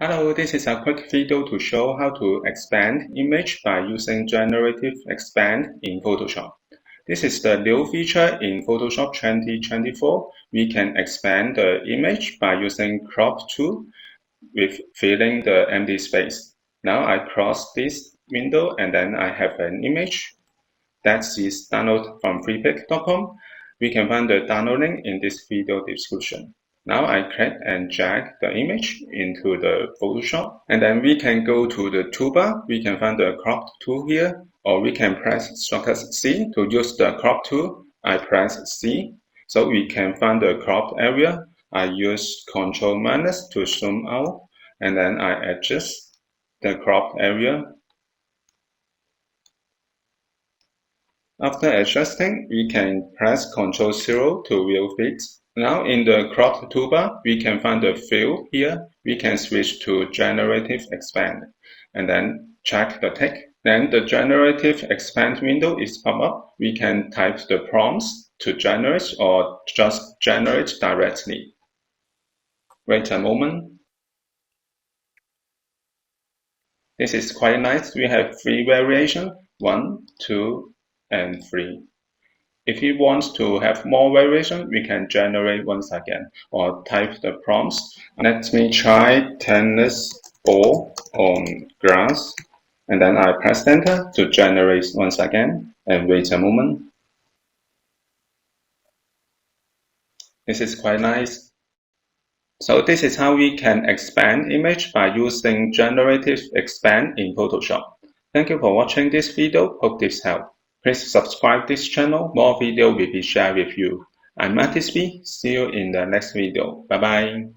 Hello, this is a quick video to show how to expand image by using Generative Expand in Photoshop. This is the new feature in Photoshop 2024. We can expand the image by using crop tool with filling the empty space. Now I cross this window and then I have an image that is downloaded from freepik.com. We can find the download link in this video description. Now I click and drag the image into the Photoshop, and then we can go to the toolbar. We can find the crop tool here, or we can press shortcut C to use the crop tool. I press C, so we can find the cropped area. I use Ctrl- to zoom out, and then I adjust the cropped area. After adjusting, we can press Ctrl-0 to view fit. Now in the crop toolbar, we can find the fill here. We can switch to Generative Expand and then check the tick. Then the Generative Expand window is pop up. We can type the prompts to generate or just generate directly. Wait a moment. This is quite nice. We have 3 variations, 1, 2, and 3. If you want to have more variation, we can generate once again or type the prompts. Let me try tennis ball on grass, and then I press enter to generate once again and wait a moment. This is quite nice. So this is how we can expand image by using Generative Expand in Photoshop. Thank you for watching this video. Hope this helped. Please subscribe this channel. More video will be shared with you. I'm Mattis B. See you in the next video. Bye bye.